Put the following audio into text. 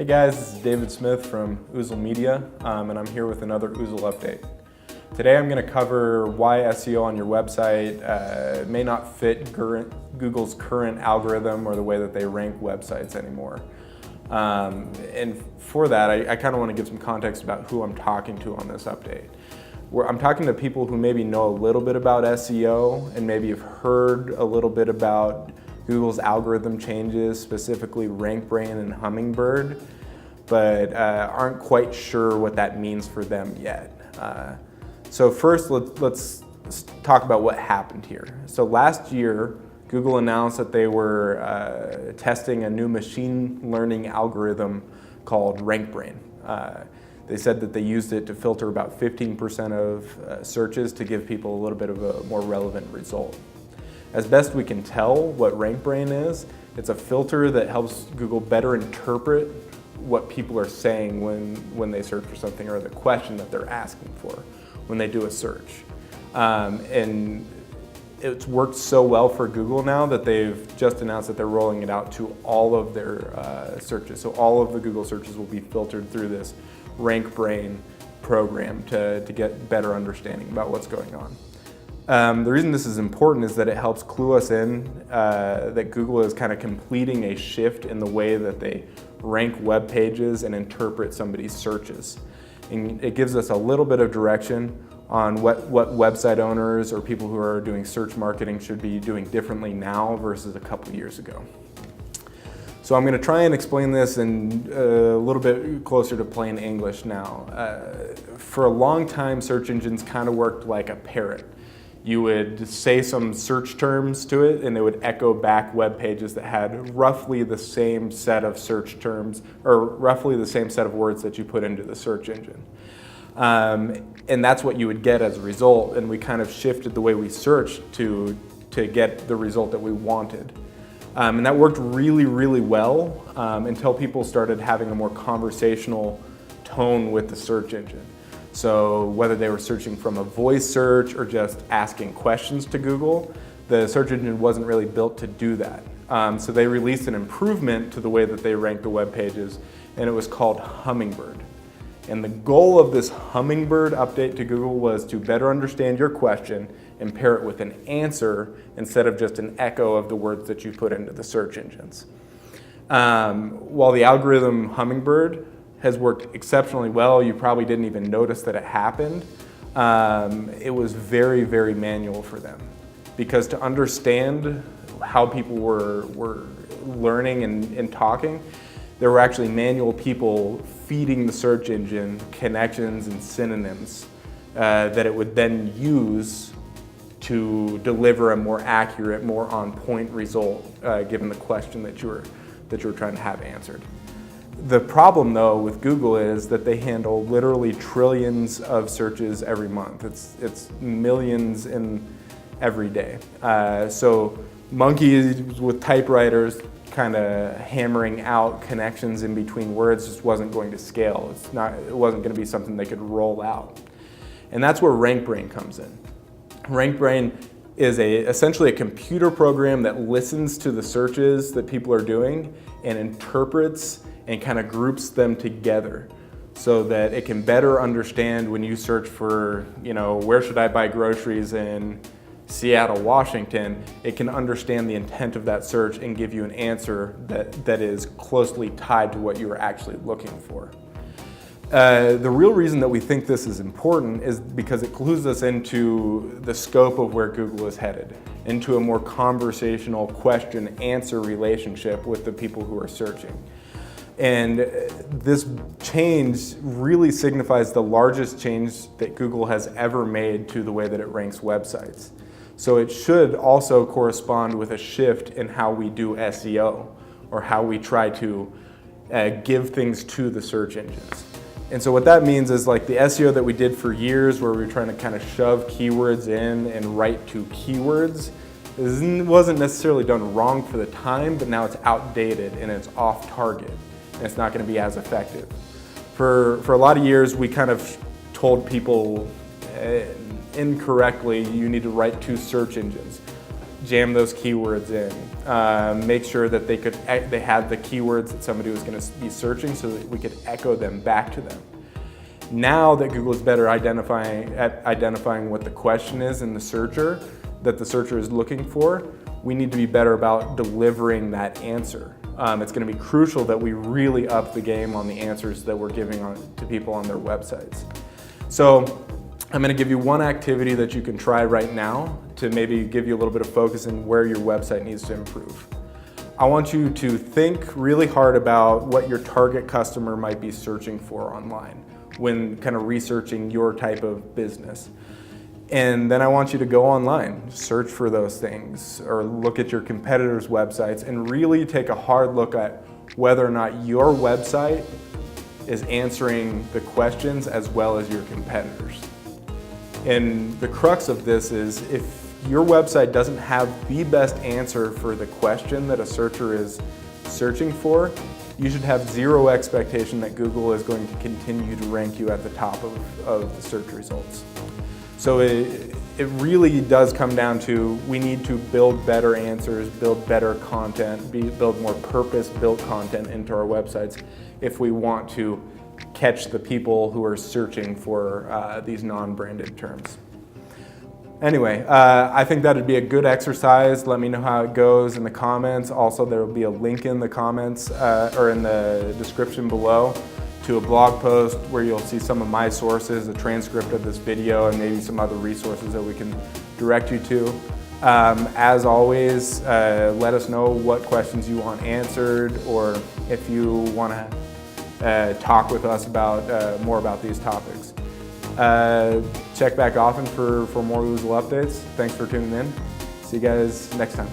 guys, this is David Smith from Oozle Media, and I'm here with another Oozle update. Today I'm going to cover why SEO on your website may not fit Google's current algorithm or the way that they rank websites anymore. And for that, I kind of want to give some context about who I'm talking to on this update. I'm talking to people who maybe know a little bit about SEO and maybe have heard a little bit about Google's algorithm changes, specifically RankBrain and Hummingbird, but aren't quite sure what that means for them yet. So first, let's talk about what happened here. So last year, Google announced that they were testing a new machine learning algorithm called RankBrain. They said that they used it to filter about 15% of searches to give people a little bit of a more relevant result. As best we can tell what RankBrain is, it's a filter that helps Google better interpret what people are saying when they search for something, or the question that they're asking for when they do a search. And it's worked so well for Google now that they've just announced that they're rolling it out to all of their searches. So all of the Google searches will be filtered through this RankBrain program to get better understanding about what's going on. The reason this is important is that it helps clue us in that Google is kind of completing a shift in the way that they rank web pages and interpret somebody's searches. And it gives us a little bit of direction on what website owners or people who are doing search marketing should be doing differently now versus a couple years ago. So I'm going to try and explain this in a little bit closer to plain English now. For a long time, search engines kind of worked like a parrot. You would say some search terms to it and it would echo back web pages that had roughly the same set of search terms, or roughly the same set of words that you put into the search engine. And that's what you would get as a result, and we kind of shifted the way we searched to get the result that we wanted. And that worked really, really well until people started having a more conversational tone with the search engine. So whether they were searching from a voice search or just asking questions to Google, the search engine wasn't really built to do that. So they released an improvement to the way that they rank the web pages, and it was called Hummingbird. And the goal of this Hummingbird update to Google was to better understand your question and pair it with an answer instead of just an echo of the words that you put into the search engines. While the algorithm Hummingbird has worked exceptionally well, you probably didn't even notice that it happened. It was very, very manual for them, because to understand how people were learning and talking, there were actually manual people feeding the search engine connections and synonyms that it would then use to deliver a more accurate, more on-point result given the question that you were trying to have answered. The problem, though, with Google is that they handle literally trillions of searches every month. It's millions in every day. So monkeys with typewriters kind of hammering out connections in between words just wasn't going to scale. It wasn't going to be something they could roll out. And that's where RankBrain comes in. RankBrain is essentially a computer program that listens to the searches that people are doing and interprets and kind of groups them together so that it can better understand when you search for, where should I buy groceries in Seattle, Washington, it can understand the intent of that search and give you an answer that is closely tied to what you were actually looking for. The real reason that we think this is important is because it clues us into the scope of where Google is headed, into a more conversational question-answer relationship with the people who are searching. And this change really signifies the largest change that Google has ever made to the way that it ranks websites. So it should also correspond with a shift in how we do SEO, or how we try to give things to the search engines. And so what that means is, like the SEO that we did for years, where we were trying to kind of shove keywords in and write to keywords, wasn't necessarily done wrong for the time, but now it's outdated and it's off target, and it's not going to be as effective. For a lot of years, we kind of told people incorrectly, you need to write to search engines. jam those keywords in, make sure that they had the keywords that somebody was going to be searching so that we could echo them back to them. Now that Google is better identifying what the question is in the searcher that the searcher is looking for, we need to be better about delivering that answer. It's going to be crucial that we really up the game on the answers that we're giving to people on their websites. So I'm going to give you one activity that you can try right now to maybe give you a little bit of focus in where your website needs to improve. I want you to think really hard about what your target customer might be searching for online when kind of researching your type of business. And then I want you to go online, search for those things, or look at your competitors' websites and really take a hard look at whether or not your website is answering the questions as well as your competitors. And the crux of this is if your website doesn't have the best answer for the question that a searcher is searching for, you should have zero expectation that Google is going to continue to rank you at the top of the search results. So it really does come down to we need to build better answers, build better content, build more purpose-built content into our websites if we want to catch the people who are searching for these non-branded terms. Anyway, I think that'd be a good exercise. Let me know how it goes in the comments. Also, there will be a link in the comments or in the description below to a blog post where you'll see some of my sources, a transcript of this video, and maybe some other resources that we can direct you to. As always, let us know what questions you want answered, or if you want to talk with us about more about these topics. Check back often for more Oozle updates. Thanks for tuning in. See you guys next time.